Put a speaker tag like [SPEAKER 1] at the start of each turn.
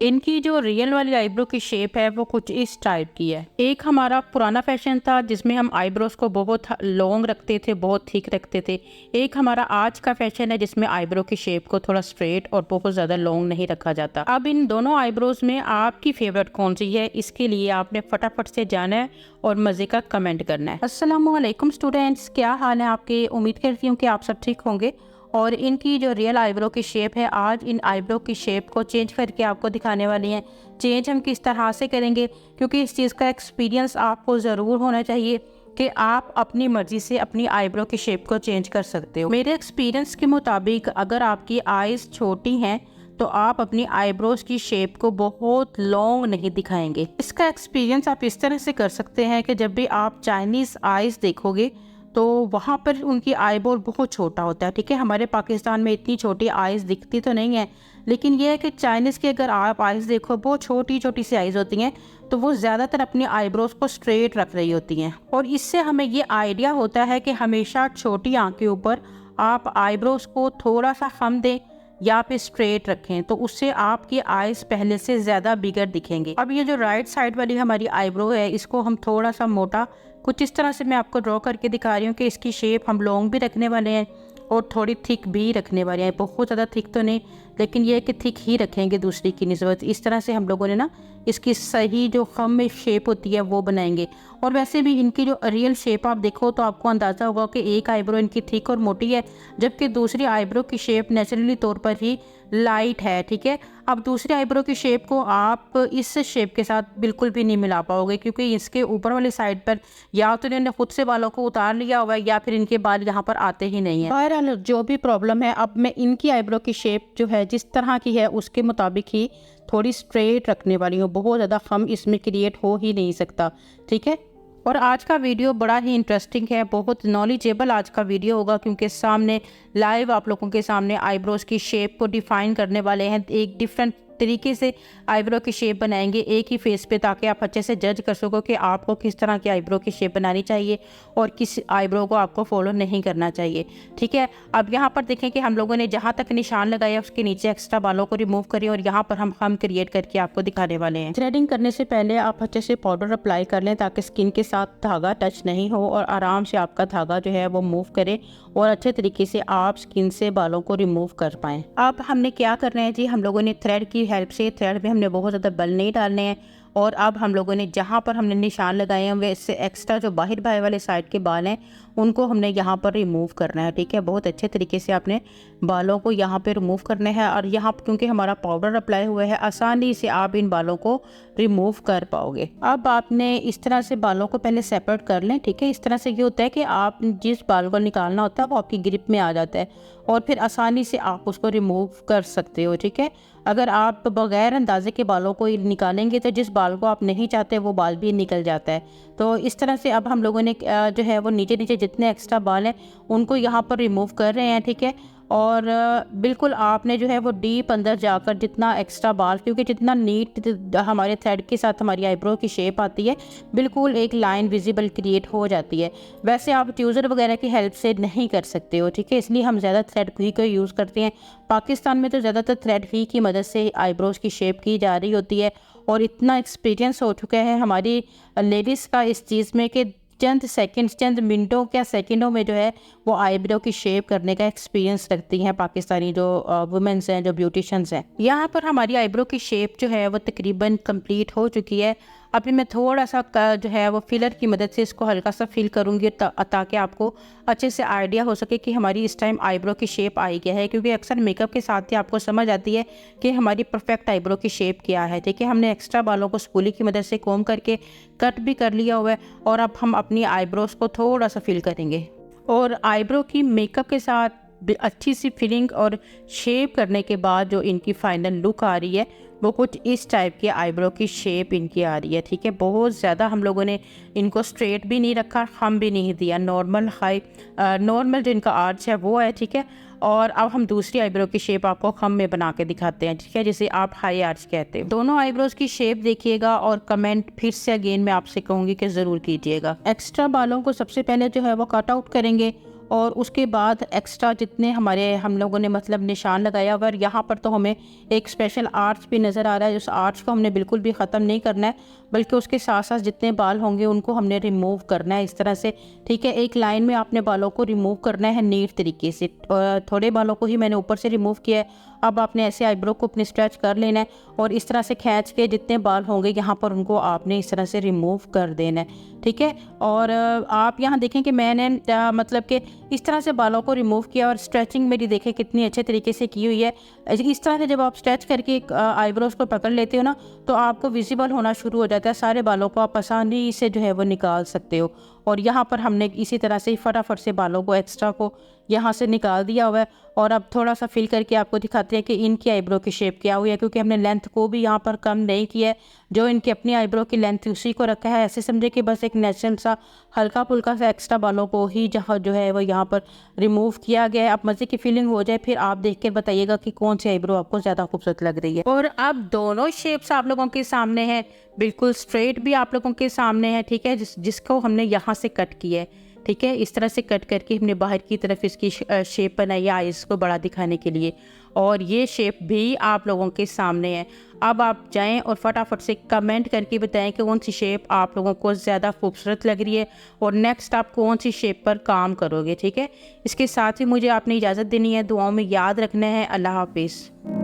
[SPEAKER 1] इनकी जो रियल वाली आईब्रो की शेप है वो कुछ इस टाइप की है। एक हमारा पुराना फैशन था जिसमें हम आईब्रोज को बहुत लॉन्ग रखते थे, बहुत थिक रखते थे। एक हमारा आज का फैशन है जिसमें आईब्रो की शेप को थोड़ा स्ट्रेट और बहुत ज़्यादा लॉन्ग नहीं रखा जाता। अब इन दोनों आईब्रोज में आपकी फेवरेट कौन सी है, इसके लिए आपने फटाफट से जाना है और मज़े का कमेंट करना है। अस्सलामुअलैकुम स्टूडेंट्स, क्या हाल है आपके? उम्मीद करती हूँ कि आप सब ठीक होंगे। और इनकी जो रियल आईब्रो की शेप है, आज इन आईब्रो की शेप को चेंज करके आपको दिखाने वाली हैं। चेंज हम किस तरह से करेंगे, क्योंकि इस चीज़ का एक्सपीरियंस आपको ज़रूर होना चाहिए कि आप अपनी मर्ज़ी से अपनी आईब्रो की शेप को चेंज कर सकते हो। मेरे एक्सपीरियंस के मुताबिक अगर आपकी आईज़ छोटी हैं तो आप अपनी आईब्रोज की शेप को बहुत लॉन्ग नहीं दिखाएंगे। इसका एक्सपीरियंस आप इस तरह से कर सकते हैं कि जब भी आप चाइनीज़ आईज़ देखोगे तो वहाँ पर उनकी आईबॉल बहुत छोटा होता है। ठीक है, हमारे पाकिस्तान में इतनी छोटी आइज़ दिखती तो नहीं है, लेकिन यह है कि चाइनीज़ की अगर आप आइज़ देखो बहुत छोटी छोटी सी आइज़ होती हैं, तो वो ज़्यादातर अपनी आईब्रोज को स्ट्रेट रख रही होती हैं। और इससे हमें ये आइडिया होता है कि हमेशा छोटी आँख के ऊपर आप आईब्रोज को थोड़ा सा कम दें या फिर स्ट्रेट रखें, तो उससे आपकी आईज पहले से ज़्यादा बिगड़ दिखेंगे। अब ये जो राइट साइड वाली हमारी आईब्रो है, इसको हम थोड़ा सा मोटा कुछ इस तरह से मैं आपको ड्रॉ करके दिखा रही हूँ कि इसकी शेप हम लॉन्ग भी रखने वाले हैं और थोड़ी थिक भी रखने वाले हैं। बहुत ज़्यादा थिक तो नहीं, लेकिन ये है कि थिक ही रखेंगे दूसरी की निस्बत। इस तरह से हम लोगों ने ना इसकी सही जो खम में शेप होती है वो बनाएंगे। और वैसे भी इनकी जो रियल शेप आप देखो तो आपको अंदाज़ा होगा कि एक आईब्रो इनकी थिक और मोटी है, जबकि दूसरी आईब्रो की शेप नेचुरली तौर पर ही लाइट है। ठीक है, अब दूसरी आईब्रो की शेप को आप इस शेप के साथ बिल्कुल भी नहीं मिला पाओगे, क्योंकि इसके ऊपर वाली साइड पर या तो इन्होंने खुद से बालों को उतार लिया हुआ है या फिर इनके बाल यहाँ पर आते ही नहीं है। बहरहाल जो भी प्रॉब्लम है, अब मैं इनकी आईब्रो की शेप जो है जिस तरह की है उसके मुताबिक ही थोड़ी स्ट्रेट रखने वाली हूँ। बहुत ज़्यादा खम इसमें क्रिएट हो ही नहीं सकता। ठीक है, और आज का वीडियो बड़ा ही इंटरेस्टिंग है, बहुत नॉलेजेबल आज का वीडियो होगा, क्योंकि सामने लाइव आप लोगों के सामने आईब्रोज की शेप को डिफाइन करने वाले हैं। एक डिफरेंट तरीके से आईब्रो की शेप बनाएंगे एक ही फेस पे, ताकि आप अच्छे से जज कर सको कि आपको किस तरह की आईब्रो की शेप बनानी चाहिए और किस आईब्रो को आपको फॉलो नहीं करना चाहिए। ठीक है, अब यहाँ पर देखें कि हम लोगों ने जहाँ तक निशान लगाया उसके नीचे एक्स्ट्रा बालों को रिमूव करें और यहाँ पर हम क्रिएट करके आपको दिखाने वाले हैं। थ्रेडिंग करने से पहले आप अच्छे से पाउडर अप्लाई कर लें ताकि स्किन के साथ धागा टच नहीं हो और आराम से आपका धागा जो है वो मूव करे और अच्छे तरीके से आप स्किन से बालों को रिमूव कर पाएँ। अब हमने क्या करना है जी, हम लोगों ने थ्रेड की हेल्प से, थ्रेड में हमने बहुत ज़्यादा बल नहीं डालने हैं, और अब हम लोगों ने जहाँ पर हमने निशान लगाए हैं वैसे एक्स्ट्रा जो बाहर बाहर वाले साइड के बाल हैं उनको हमने यहाँ पर रिमूव करना है। ठीक है, बहुत अच्छे तरीके से आपने बालों को यहाँ पे रिमूव करने हैं, और यहाँ क्योंकि हमारा पाउडर अप्लाई हुआ है आसानी से आप इन बालों को रिमूव कर पाओगे। अब आपने इस तरह से बालों को पहले सेपरेट कर लें। ठीक है, इस तरह से ये होता है कि आप जिस बाल को निकालना होता है वो आपकी ग्रिप में आ जाता है और फिर आसानी से आप उसको रिमूव कर सकते हो। ठीक है, अगर आप बगैर अंदाजे के बालों को निकालेंगे तो जिस बाल को आप नहीं चाहते वो बाल भी निकल जाता है। तो इस तरह से अब हम लोगों ने जो है वो नीचे नीचे जितने एक्स्ट्रा बाल हैं उनको यहाँ पर रिमूव कर रहे हैं। ठीक है, और बिल्कुल आपने जो है वो डीप अंदर जाकर जितना एक्स्ट्रा बाल, क्योंकि जितना नीट हमारे थ्रेड के साथ हमारी आईब्रो की शेप आती है, बिल्कुल एक लाइन विजिबल क्रिएट हो जाती है। वैसे आप ट्यूज़र वगैरह की हेल्प से नहीं कर सकते हो। ठीक है, इसलिए हम ज़्यादा थ्रेड ही को यूज़ करते हैं। पाकिस्तान में तो ज़्यादातर थ्रेड ही की मदद से आईब्रोज की शेप की जा रही होती है, और इतना एक्सपीरियंस हो चुका है हमारी लेडीज़ का इस चीज़ में कि चंद सेकंड्स, चंद मिनटों क्या सेकंडों में जो है वो आईब्रो की शेप करने का एक्सपीरियंस रखती हैं पाकिस्तानी जो वुमेन्स हैं, जो ब्यूटिशियंस हैं। यहाँ पर हमारी आईब्रो की शेप जो है वो तकरीबन कंप्लीट हो चुकी है। अभी मैं थोड़ा सा जो है वो फिलर की मदद से इसको हल्का सा फिल करूँगी ताकि आपको अच्छे से आइडिया हो सके कि हमारी इस टाइम आईब्रो की शेप आई क्या है, क्योंकि अक्सर मेकअप के साथ ही आपको समझ आती है कि हमारी परफेक्ट आईब्रो की शेप क्या है। ठीक है, हमने एक्स्ट्रा बालों को स्पूली की मदद से कोम करके कट भी कर लिया हुआ है, और अब हम अपनी आईब्रोज को थोड़ा सा फिल करेंगे। और आईब्रो की मेकअप के साथ अच्छी सी फिलिंग और शेप करने के बाद जो इनकी फाइनल लुक आ रही है वो कुछ इस टाइप की आईब्रो की शेप इनकी आ रही है। ठीक है, बहुत ज़्यादा हम लोगों ने इनको स्ट्रेट भी नहीं रखा, हम भी नहीं दिया, नॉर्मल नॉर्मल जो इनका आर्च है वो है। ठीक है, और अब हम दूसरी आईब्रो की शेप आपको खम में बना के दिखाते हैं। ठीक है, जिसे आप हाई आर्च कहते हैं। दोनों आईब्रोज की शेप देखिएगा और कमेंट फिर से अगेन मैं आपसे कहूँगी कि ज़रूर कीजिएगा। एक्स्ट्रा बालों को सबसे पहले जो है वो कट आउट करेंगे और उसके बाद एक्स्ट्रा जितने हम लोगों ने मतलब निशान लगाया हुआ, और यहाँ पर तो हमें एक स्पेशल आर्च भी नज़र आ रहा है। उस आर्च को हमने बिल्कुल भी ख़त्म नहीं करना है, बल्कि उसके साथ साथ जितने बाल होंगे उनको हमने रिमूव करना है इस तरह से, ठीक है। एक लाइन में आपने बालों को रिमूव करना है नीट तरीके से। थोड़े बालों को ही मैंने ऊपर से रिमूव किया है। अब आपने ऐसे आईब्रो को अपने स्ट्रेच कर लेना है और इस तरह से खींच के जितने बाल होंगे यहाँ पर उनको आपने इस तरह से रिमूव कर देना है, ठीक है। और आप यहाँ देखें कि मैंने मतलब कि इस तरह से बालों को रिमूव किया, और स्ट्रेचिंग मेरी देखें कितनी अच्छे तरीके से की हुई है। इस तरह से जब आप स्ट्रेच करके आईब्रोज को पकड़ लेते हो ना, तो आपको विजिबल होना शुरू हो जाता है। सारे बालों को आप आसानी से जो है वो निकाल सकते हो। और यहाँ पर हमने इसी तरह से फटाफट से बालों को एक्स्ट्रा को यहाँ से निकाल दिया हुआ है। और अब थोड़ा सा फिल करके आपको दिखाते हैं कि इनकी आईब्रो की शेप क्या हुई है, क्योंकि हमने लेंथ को भी यहाँ पर कम नहीं किया है। जो इनकी अपनी आईब्रो की लेंथ उसी को रखा है। ऐसे समझे कि बस एक नेचुरल सा हल्का फुल्का सा एक्स्ट्रा बालों को ही जहाँ जो है वो यहाँ पर रिमूव किया गया है। अब मज़े की फीलिंग हो जाए, फिर आप देख के बताइएगा कि कौन सी आईब्रो आपको ज़्यादा खूबसूरत लग रही है। और अब दोनों शेप्स आप लोगों के सामने हैं, बिल्कुल स्ट्रेट भी आप लोगों के सामने है, ठीक है। जिसको हमने यहाँ से कट किया है, ठीक है। इस तरह से कट करके हमने बाहर की तरफ इसकी शेप बनाई है आइज़ को बड़ा दिखाने के लिए, और ये शेप भी आप लोगों के सामने है। अब आप जाएं और फटाफट से कमेंट करके बताएं कि कौन सी शेप आप लोगों को ज़्यादा खूबसूरत लग रही है, और नेक्स्ट आप कौन सी शेप पर काम करोगे, ठीक है। इसके साथ ही मुझे आपने इजाज़त देनी है, दुआओं में याद रखना है। अल्लाह हाफिज़।